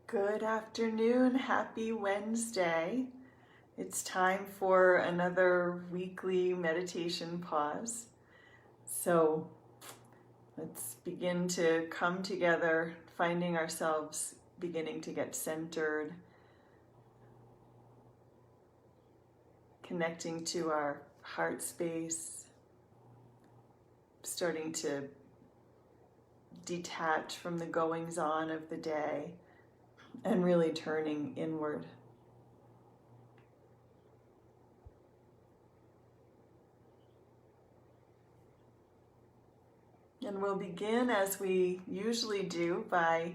Good afternoon, happy Wednesday. It's time for another weekly meditation pause. So let's begin to come together, finding ourselves beginning to get centered, connecting to our heart space, starting to detach from the goings on of the day, and really turning inward. And we'll begin as we usually do by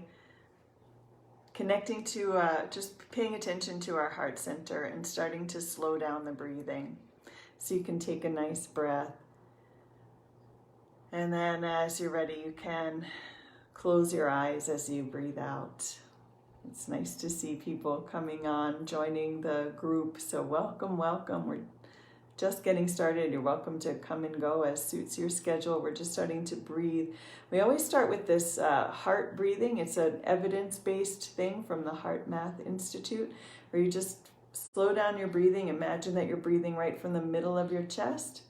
connecting to, just paying attention to our heart center and starting to slow down the breathing. So you can take a nice breath. And then as you're ready, you can close your eyes as you breathe out. It's nice to see people coming on, joining the group. So welcome, welcome. We're just getting started. You're welcome to come and go as suits your schedule. We're just starting to breathe. We always start with this heart breathing. It's an evidence-based thing from the Heart Math Institute, where you just slow down your breathing. Imagine that you're breathing right from the middle of your chest.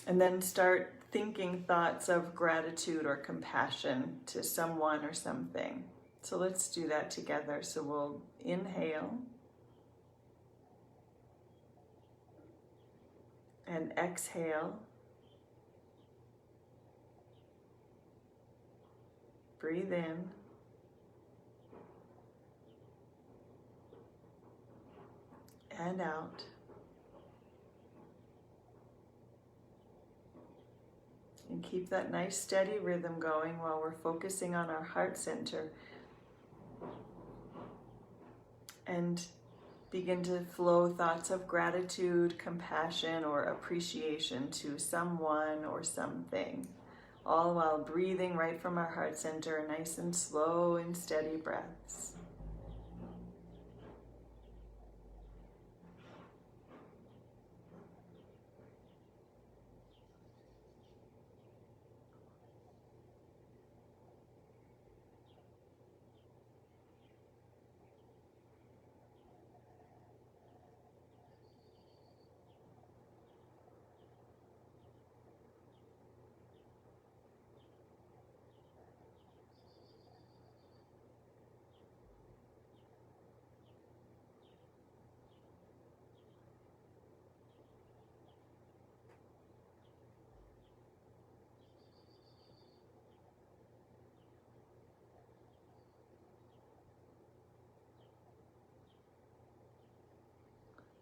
And then start thinking thoughts of gratitude or compassion to someone or something. So let's do that together. So we'll inhale and exhale. Breathe in and out. And keep that nice steady rhythm going while we're focusing on our heart center. And begin to flow thoughts of gratitude, compassion, or appreciation to someone or something, all while breathing right from our heart center, nice and slow and steady breaths.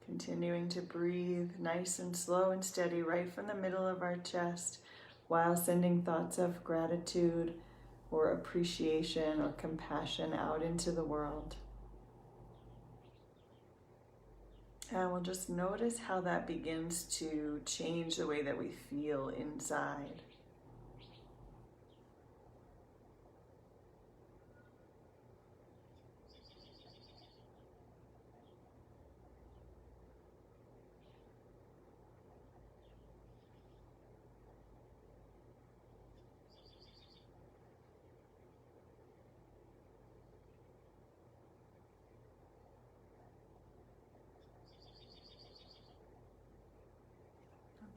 Continuing to breathe nice and slow and steady right from the middle of our chest while sending thoughts of gratitude or appreciation or compassion out into the world. And we'll just notice how that begins to change the way that we feel inside.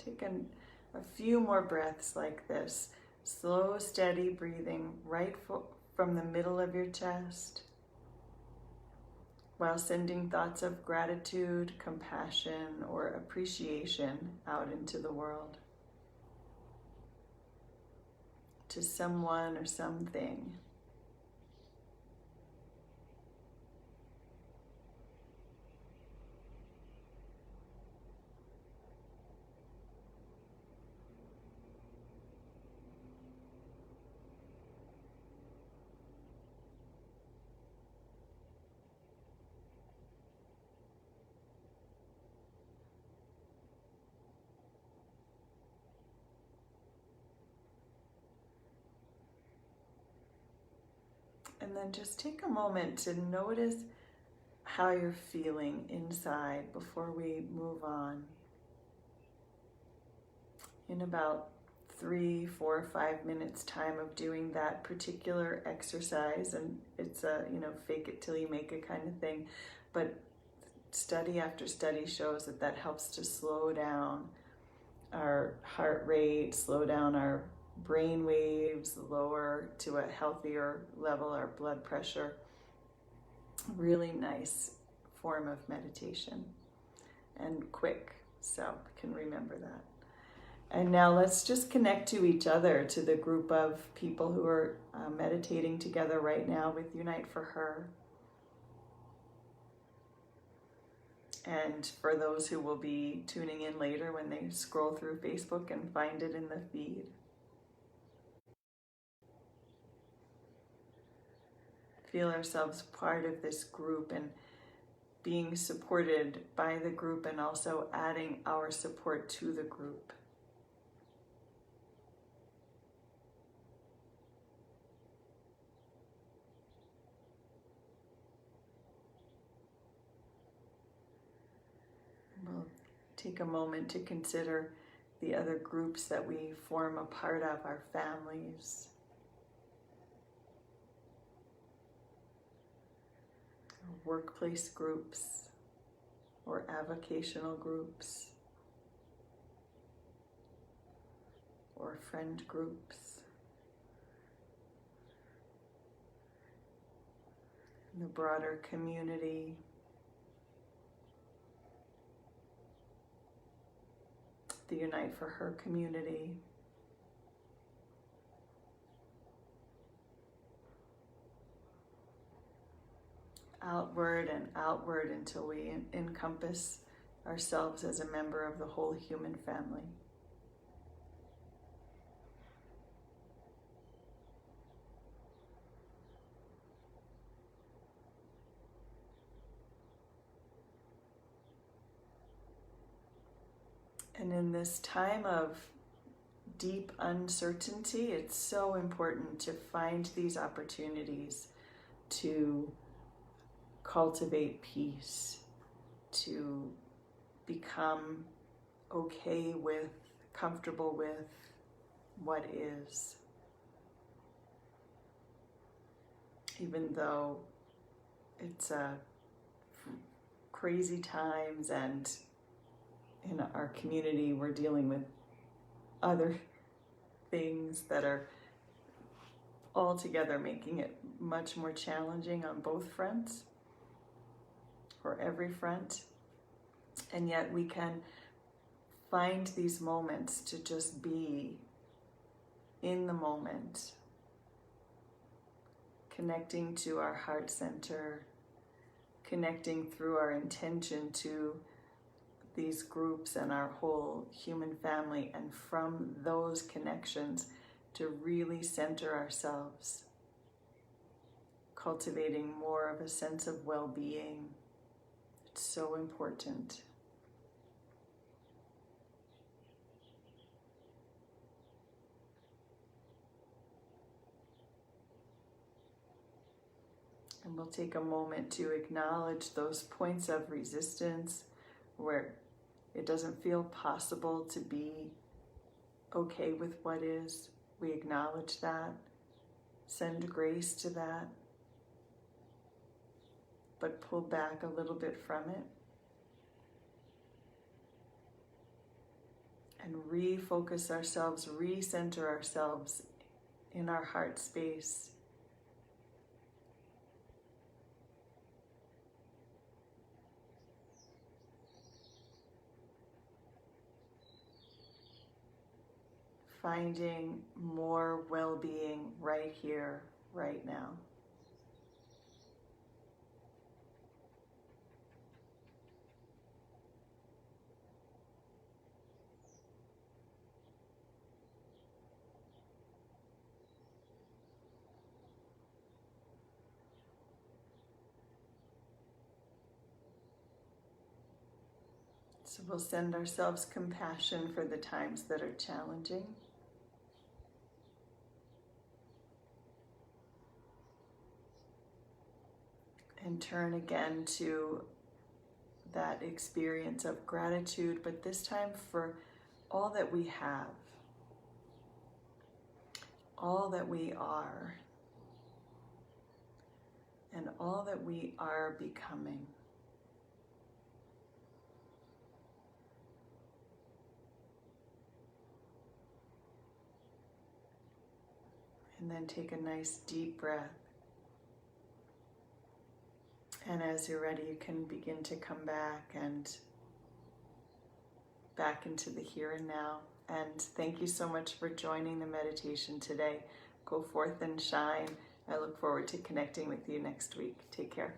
Take a few more breaths like this. Slow, steady breathing right from the middle of your chest while sending thoughts of gratitude, compassion, or appreciation out into the world to someone or something. And then just take a moment to notice how you're feeling inside before we move on. In about 3, 4, 5 minutes time of doing that particular exercise, and it's a fake it till you make it kind of thing, but study after study shows that that helps to slow down our heart rate, slow down our brain waves, lower to a healthier level our blood pressure. Really nice form of meditation and quick, so I can remember that. And now let's just connect to each other, to the group of people who are meditating together right now with Unite for Her. And for those who will be tuning in later when they scroll through Facebook and find it in the feed. Feel ourselves part of this group and being supported by the group, and also adding our support to the group. We'll take a moment to consider the other groups that we form a part of, our families, workplace groups, or avocational groups, or friend groups, the broader community, the Unite for Her community. Outward and outward until we encompass ourselves as a member of the whole human family. And in this time of deep uncertainty, it's so important to find these opportunities to cultivate peace, to become okay with, comfortable with what is. Even though it's crazy times, and in our community we're dealing with other things that are altogether making it much more challenging on both fronts, or every front. And yet we can find these moments to just be in the moment, connecting to our heart center, connecting through our intention to these groups and our whole human family, and from those connections to really center ourselves, cultivating more of a sense of well-being. It's so important. And we'll take a moment to acknowledge those points of resistance where it doesn't feel possible to be okay with what is. We acknowledge that, send grace to that, but pull back a little bit from it. And refocus ourselves, recenter ourselves in our heart space. Finding more well-being right here, right now. So we'll send ourselves compassion for the times that are challenging. And turn again to that experience of gratitude, but this time for all that we have. all that we are and all that we are becoming. And then take a nice deep breath. And as you're ready, you can begin to come back into the here and now. And thank you so much for joining the meditation today. Go forth and shine. I look forward to connecting with you next week. Take care.